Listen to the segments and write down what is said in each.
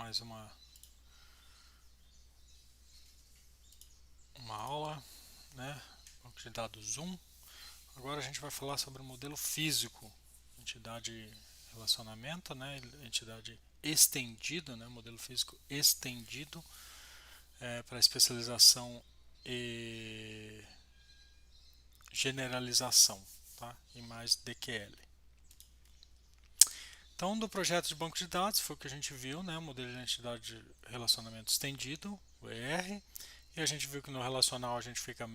mais uma aula, né? Banco de dados Zoom. Agora a gente vai falar sobre o modelo físico, entidade relacionamento, né? Entidade estendido, né? Modelo físico estendido para especialização e generalização, tá? E mais DQL. Então, do projeto de banco de dados foi o que a gente viu, né? O modelo de entidade de relacionamento estendido, o ER, e a gente viu que no relacional a gente fica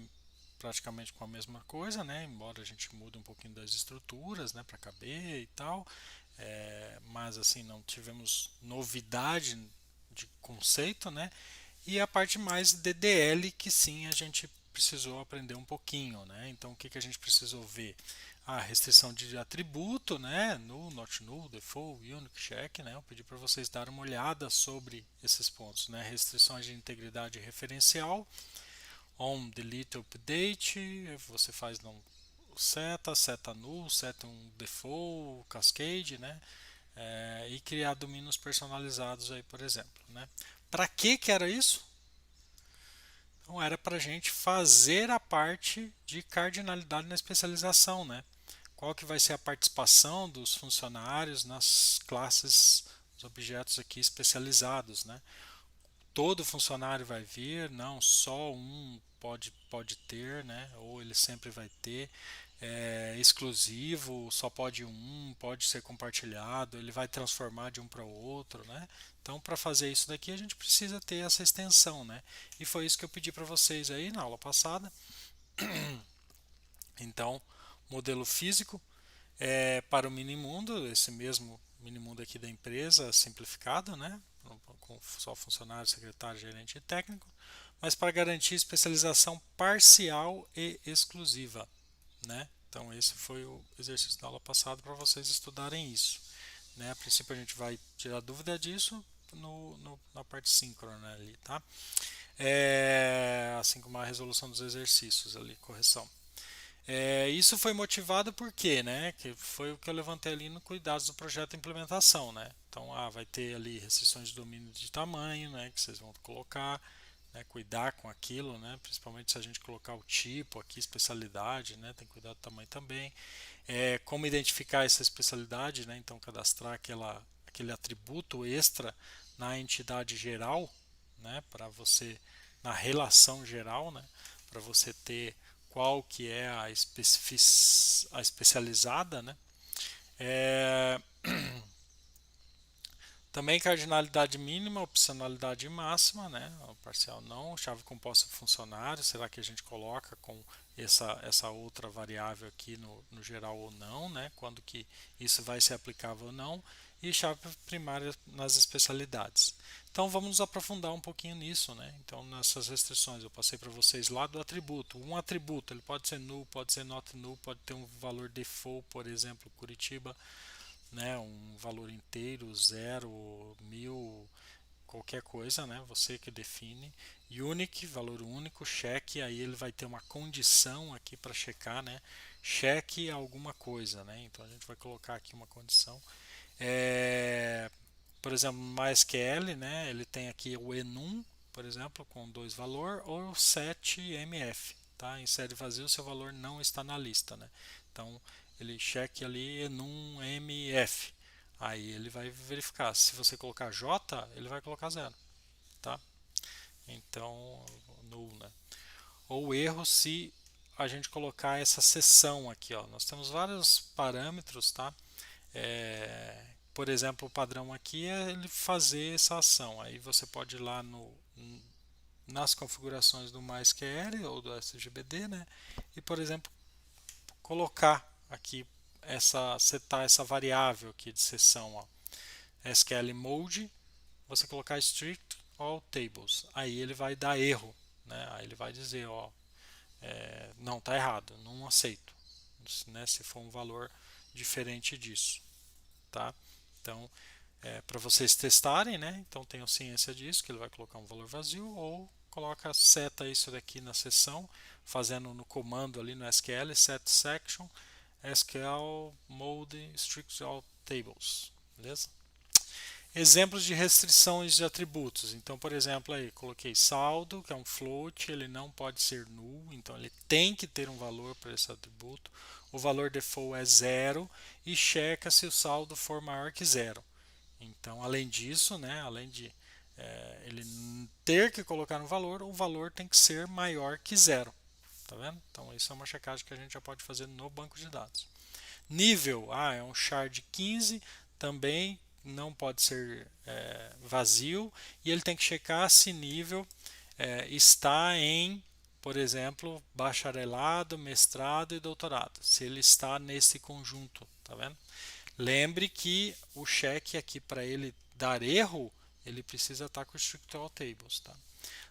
praticamente com a mesma coisa, né? Embora a gente mude um pouquinho das estruturas, né, para caber e tal, mas assim não tivemos novidade de conceito, né? E a parte mais DDL que sim a gente precisou aprender um pouquinho, né? Então o que que a gente precisou ver? A restrição de atributo, né? Null, not null, default, unique, check, né? Eu pedi para vocês darem uma olhada sobre esses pontos, né? Restrições de integridade referencial, on, delete, update, você faz não seta null, seta um default, cascade, né? E criar domínios personalizados aí, por exemplo, né? Para que era isso? Então era para a gente fazer a parte de cardinalidade na especialização, né? Qual que vai ser a participação dos funcionários nas classes, os objetos aqui especializados, né? Todo funcionário vai vir, não só um pode ter, né? Ou ele sempre vai ter. Exclusivo, só pode um, pode ser compartilhado, ele vai transformar de um para o outro, né? Então, para fazer isso daqui, a gente precisa ter essa extensão, né? E foi isso que eu pedi para vocês aí na aula passada. Então, modelo físico para o minimundo, esse mesmo minimundo aqui da empresa, simplificado, né? Com só funcionário, secretário, gerente e técnico, mas para garantir especialização parcial e exclusiva, né? Então esse foi o exercício da aula passada para vocês estudarem isso, né? A princípio a gente vai tirar dúvida disso na parte síncrona ali, tá? Assim como a resolução dos exercícios ali, correção. Isso foi motivado por quê, né? Que foi o que eu levantei ali no cuidados do projeto de implementação, né? Então, vai ter ali restrições de domínio de tamanho, né? Que vocês vão colocar, né? Cuidar com aquilo, né? Principalmente se a gente colocar o tipo aqui, especialidade, né? Tem que cuidar do tamanho também. Como identificar essa especialidade, né? Então, cadastrar aquele atributo extra na entidade geral, né? Para você, na relação geral, né? Para você ter qual que é a especializada, né? É, Também cardinalidade mínima, opcionalidade máxima, né? O parcial não, chave composta funcionário, será que a gente coloca com essa outra variável aqui no geral ou não, né? Quando que isso vai ser aplicável ou não, e chave primária nas especialidades. Então vamos nos aprofundar um pouquinho nisso, né? Então nessas restrições eu passei para vocês lá do atributo. Um atributo, ele pode ser null, pode ser not null, pode ter um valor default, por exemplo, Curitiba, né, um valor inteiro, 0, 1000, qualquer coisa, né, você que define. Unique, valor único, check, aí ele vai ter uma condição aqui para checar, né, cheque alguma coisa, né, então a gente vai colocar aqui uma condição. Por exemplo, MySQL, né, ele tem aqui o enum, por exemplo, com dois valor, ou set mf, tá? Em série vazio, seu valor não está na lista, né? Então, ele cheque ali enum mf. Aí ele vai verificar. Se você colocar J, ele vai colocar zero, tá? Então, null, né? Ou erro se a gente colocar essa seção aqui, ó. Nós temos vários parâmetros, tá? Por exemplo, o padrão aqui é ele fazer essa ação. Aí você pode ir lá nas configurações do MySQL ou do SGBD, né? E, por exemplo, colocar aqui setar essa variável aqui de seção, ó, SQL mode, você colocar strict all tables. Aí ele vai dar erro, né? Aí ele vai dizer, ó, não, tá errado, não aceito, né? Se for um valor diferente disso, tá? Então, para vocês testarem, né? Então tenham ciência disso, que ele vai colocar um valor vazio ou coloca seta isso daqui na seção, fazendo no comando ali no SQL, set section, SQL mode strict all tables, beleza? Exemplos de restrições de atributos. Então, por exemplo, aí coloquei saldo, que é um float, ele não pode ser null, então ele tem que ter um valor para esse atributo. O valor default é zero e checa se o saldo for maior que zero. Então, além disso, né, além de ele ter que colocar um valor, o valor tem que ser maior que zero. Tá vendo? Então, isso é uma checagem que a gente já pode fazer no banco de dados. Nível, é um char de 15, também não pode ser vazio e ele tem que checar se nível está em, por exemplo, bacharelado, mestrado e doutorado, se ele está nesse conjunto, tá vendo? Lembre que o cheque aqui para ele dar erro, ele precisa estar com o strict all tables, tá?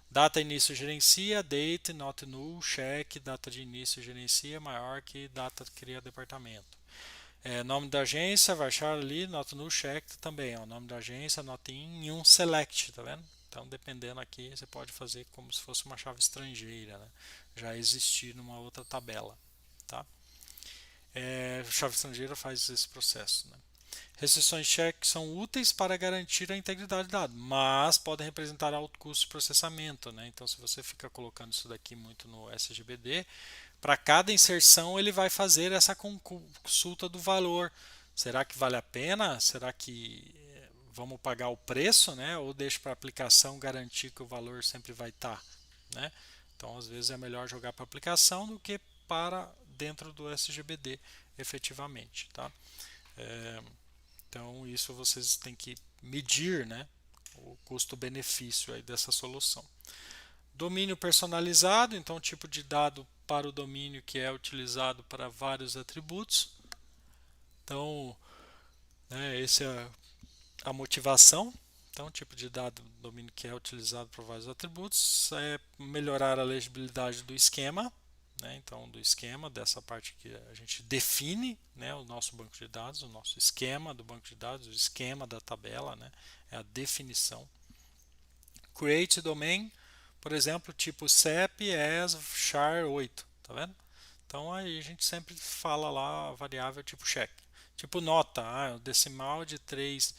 Data início gerencia, date, not null, check, data de início gerencia maior que data cria departamento. Nome da agência, vai achar ali, not null, check também, ó, nome da agência, not in e um select, tá vendo? Então, dependendo aqui, você pode fazer como se fosse uma chave estrangeira, né? Já existir numa outra tabela, tá? Chave estrangeira faz esse processo, né? Restrições check são úteis para garantir a integridade do dado, mas podem representar alto custo de processamento, né? Então, se você fica colocando isso daqui muito no SGBD, para cada inserção ele vai fazer essa consulta do valor. Será que vale a pena? Será que vamos pagar o preço, né? Ou deixa para a aplicação garantir que o valor sempre vai estar, né? Então, às vezes é melhor jogar para a aplicação do que para dentro do SGBD, efetivamente, tá? Então, isso vocês têm que medir, né? O custo-benefício aí dessa solução. Domínio personalizado, então tipo de dado para o domínio que é utilizado para vários atributos. Então, essa é a motivação. Então, tipo de dado domínio que é utilizado para vários atributos é melhorar a legibilidade do esquema, né? Então, do esquema, dessa parte que a gente define, né, o nosso banco de dados, o nosso esquema do banco de dados, o esquema da tabela, né, é a definição. Create domain, por exemplo, tipo CEP as char 8, tá vendo? Então aí a gente sempre fala lá a variável tipo check. Tipo nota, o decimal de 3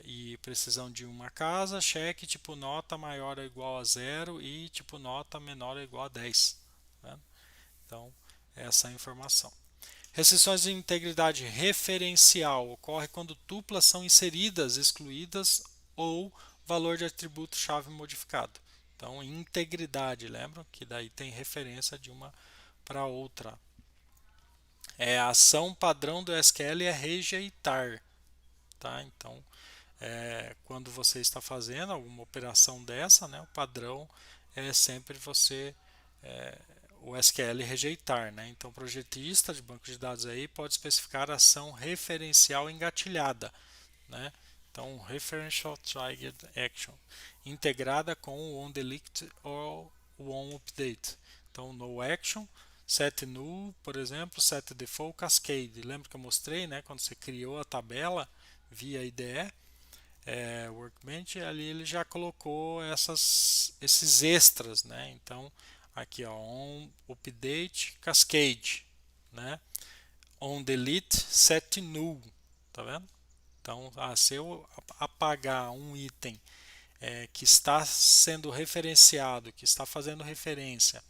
e precisão de uma casa, check tipo nota maior ou igual a zero e tipo nota menor ou igual a 10. Tá? Então, essa é a informação. Restrições de integridade referencial ocorre quando tuplas são inseridas, excluídas ou valor de atributo-chave modificado. Então, integridade, lembram que daí tem referência de uma para outra. A ação padrão do SQL é rejeitar. Tá? Então, quando você está fazendo alguma operação dessa, né, o padrão é sempre você o SQL rejeitar, né? Então, o projetista de banco de dados aí pode especificar ação referencial engatilhada, né? Então, referential triggered action integrada com o onDelete ou o onUpdate. Então, no action, set null, por exemplo, set default cascade. Lembra que eu mostrei, né? Quando você criou a tabela via IDE, Workbench, ali ele já colocou esses extras, né? Então, aqui ó, on update cascade, né? On delete set null, tá vendo? Então, se eu apagar um item que está sendo referenciado, que está fazendo referência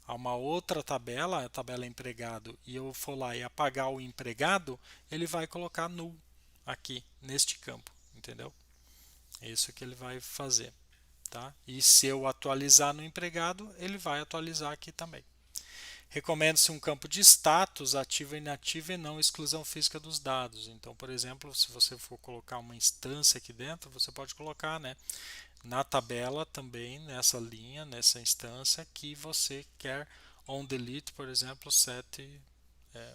a uma outra tabela, a tabela empregado, e eu for lá e apagar o empregado, ele vai colocar null aqui neste campo, entendeu? É isso que ele vai fazer. Tá? E se eu atualizar no empregado, ele vai atualizar aqui também. Recomenda-se um campo de status ativo e inativo e não exclusão física dos dados. Então, por exemplo, se você for colocar uma instância aqui dentro, você pode colocar, né, na tabela também, nessa linha, nessa instância, que você quer on delete, por exemplo, set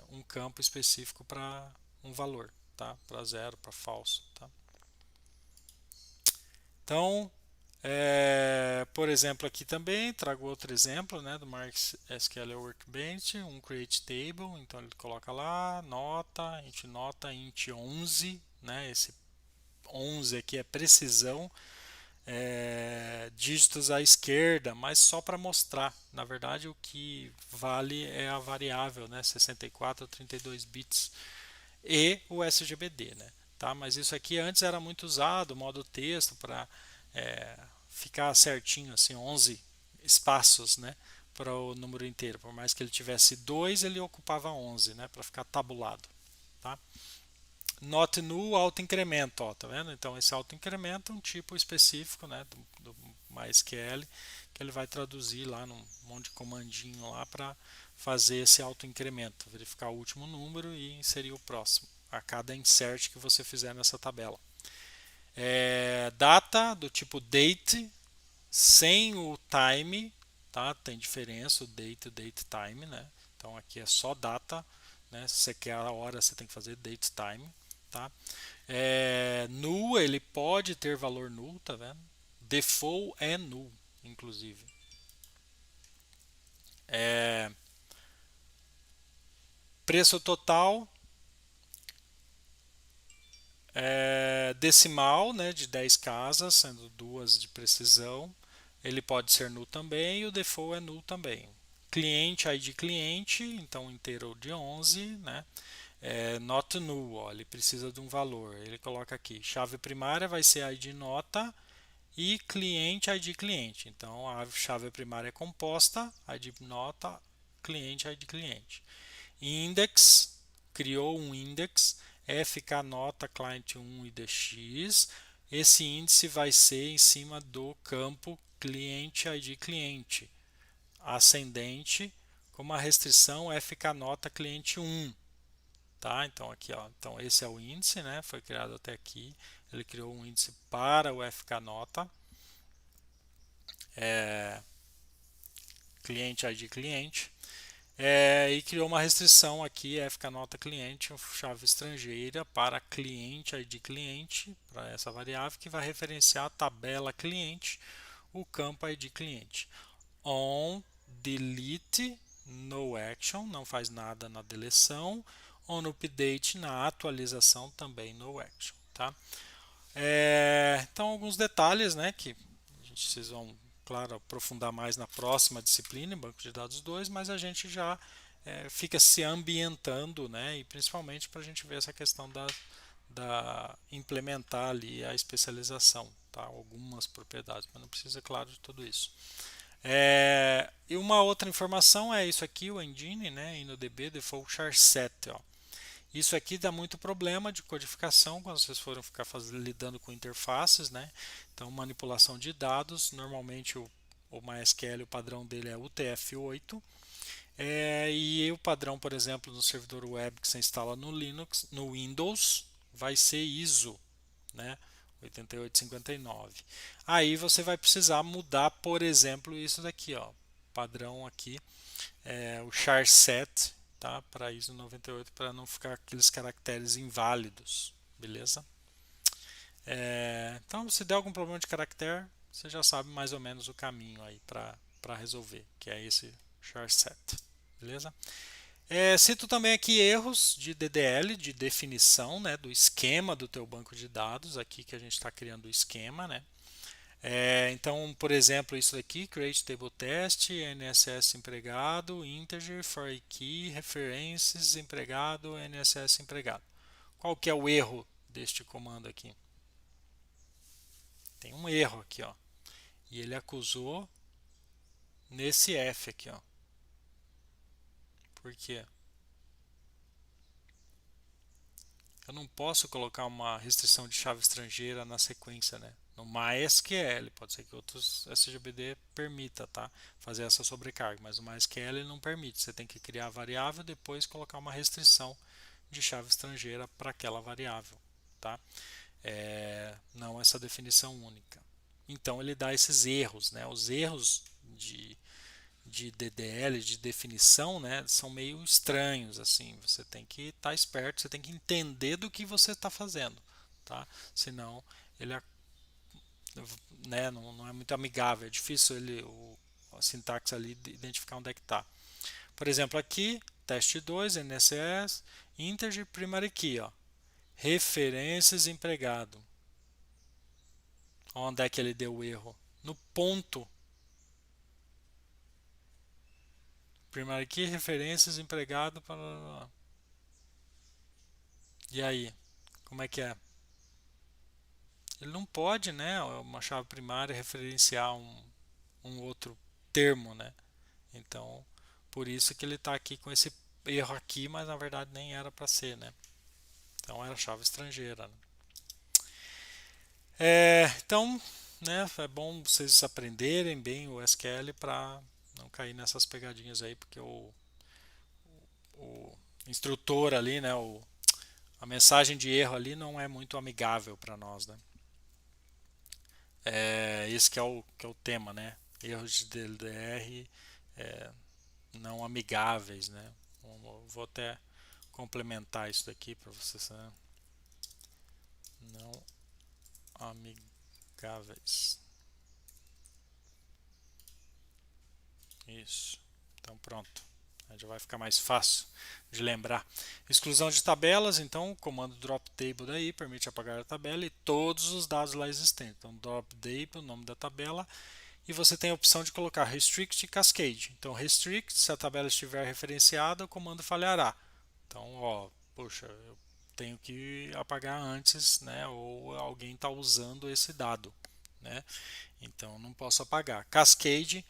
um campo específico para um valor, tá? Para zero, para falso. Tá? Então, por exemplo, aqui também trago outro exemplo, né, do MySQL Workbench, um create table, então ele coloca lá nota int 11, né, esse 11 aqui é precisão, dígitos à esquerda, mas só para mostrar. Na verdade, o que vale é a variável, né, 64 ou 32 bits e o SGBD, né. tá? Mas isso aqui antes era muito usado, modo texto, para ficar certinho, assim, 11 espaços, né, para o número inteiro. Por mais que ele tivesse 2, ele ocupava 11, né, para ficar tabulado, tá? Not null autoincremento, ó, tá vendo? Então esse autoincremento é um tipo específico, né, do MySQL, que ele vai traduzir lá num monte de comandinho lá para fazer esse autoincremento, verificar o último número e inserir o próximo a cada insert que você fizer nessa tabela. Data do tipo date sem o time, tá? Tem diferença o date e o date time, né? Então aqui é só data, né? Se você quer a hora, você tem que fazer date time, tá? Null, ele pode ter valor null, tá vendo? Default é null, inclusive. Preço total decimal, né, de 10 casas, sendo duas de precisão. Ele pode ser null também e o default é null também. Cliente, ID cliente, então inteiro de 11, né? Not null, ó, ele precisa de um valor. Ele coloca aqui, chave primária vai ser ID nota e cliente, ID cliente. Então a chave primária é composta, ID nota, cliente, ID cliente. Index, criou um index, FK nota client 1 IDX. Esse índice vai ser em cima do campo cliente ID cliente ascendente com uma restrição FK nota cliente 1. Tá? Então aqui, ó, então esse é o índice, né? Foi criado até aqui. Ele criou um índice para o FK nota, cliente ID cliente. E criou uma restrição aqui, FK nota cliente, chave estrangeira para cliente ID cliente, para essa variável que vai referenciar a tabela cliente, o campo ID cliente. On delete no action, não faz nada na deleção. On update, na atualização, também no action, tá? Então alguns detalhes, né, que vocês vão, claro, aprofundar mais na próxima disciplina, em banco de dados 2, mas a gente já fica se ambientando, né, e principalmente para a gente ver essa questão da implementar ali a especialização, tá? Algumas propriedades, mas não precisa, claro, de tudo isso. E uma outra informação é isso aqui, o engine, né, InnoDB default char set, ó. Isso aqui dá muito problema de codificação quando vocês forem ficar lidando com interfaces, né? Então, manipulação de dados, normalmente o MySQL, o padrão dele é UTF-8, e o padrão, por exemplo, no servidor web que você instala no Linux, no Windows, vai ser ISO, né? 8859. Aí você vai precisar mudar, por exemplo, isso daqui, ó, padrão aqui, o char set, tá? Para ISO 98, para não ficar aqueles caracteres inválidos, beleza? Então, se der algum problema de caractere, você já sabe mais ou menos o caminho aí para resolver, que é esse char set, beleza? Cito também aqui erros de DDL, de definição, né, do esquema do teu banco de dados, aqui que a gente está criando o esquema, né? Então, por exemplo, isso aqui, create table test, NSS empregado, integer, for key, references empregado, NSS empregado. Qual que é o erro deste comando aqui? Tem um erro aqui, ó. E ele acusou nesse F aqui, ó. Por quê? Eu não posso colocar uma restrição de chave estrangeira na sequência, né? No MySQL, pode ser que outros SGBD permita, tá? Fazer essa sobrecarga, mas o MySQL ele não permite. Você tem que criar a variável e depois colocar uma restrição de chave estrangeira para aquela variável, tá? Não essa definição única. Então ele dá esses erros, né? Os erros de DDL, de definição, né, são meio estranhos, assim. Você tem que estar esperto, você tem que entender do que você está fazendo, tá? Senão ele, né, não é muito amigável, é difícil a sintaxe ali identificar onde é que está. Por exemplo, aqui, teste 2, NSS, integer primary key, ó, referências empregado. Onde é que ele deu o erro? No ponto. Primary key, referências empregado. E aí, como é que é? ele não pode, né, uma chave primária referenciar um outro termo, né? Então, por isso que ele está aqui com esse erro aqui, mas na verdade nem era para ser, né? Então era chave estrangeira, né? Então, né, é bom vocês aprenderem bem o SQL para não cair nessas pegadinhas aí, porque o instrutor ali, né, a mensagem de erro ali não é muito amigável para nós, né? Esse que é o tema, né? Erros de DLR não amigáveis, né? Vou até complementar isso daqui para vocês, né? Não amigáveis. Isso. Então pronto. Aí já vai ficar mais fácil de lembrar. Exclusão de tabelas, então o comando drop table daí permite apagar a tabela e todos os dados lá existentes. Então drop table, o nome da tabela, e você tem a opção de colocar restrict e cascade. Então restrict, se a tabela estiver referenciada, o comando falhará. Então, ó, poxa, eu tenho que apagar antes, né? Ou alguém está usando esse dado, né? Então não posso apagar. Cascade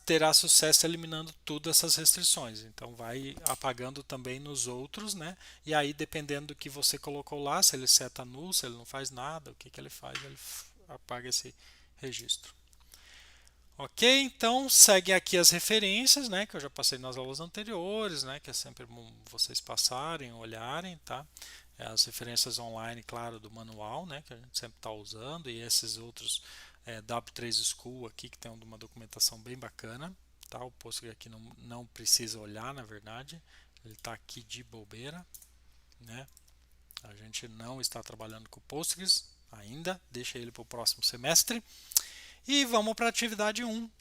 terá sucesso eliminando todas essas restrições. Então vai apagando também nos outros, né? E aí dependendo do que você colocou lá, se ele seta null, se ele não faz nada, o que, que ele faz? Ele apaga esse registro. Ok, então segue aqui as referências, né, que eu já passei nas aulas anteriores, né, que é sempre bom vocês passarem, olharem, tá? As referências online, claro, do manual, né, que a gente sempre está usando, e esses outros W3 School aqui, que tem uma documentação bem bacana, tá? O Postgre aqui não precisa olhar, na verdade, ele está aqui de bobeira, né? A gente não está trabalhando com Postgres ainda, deixa ele para o próximo semestre. E vamos para a atividade 1,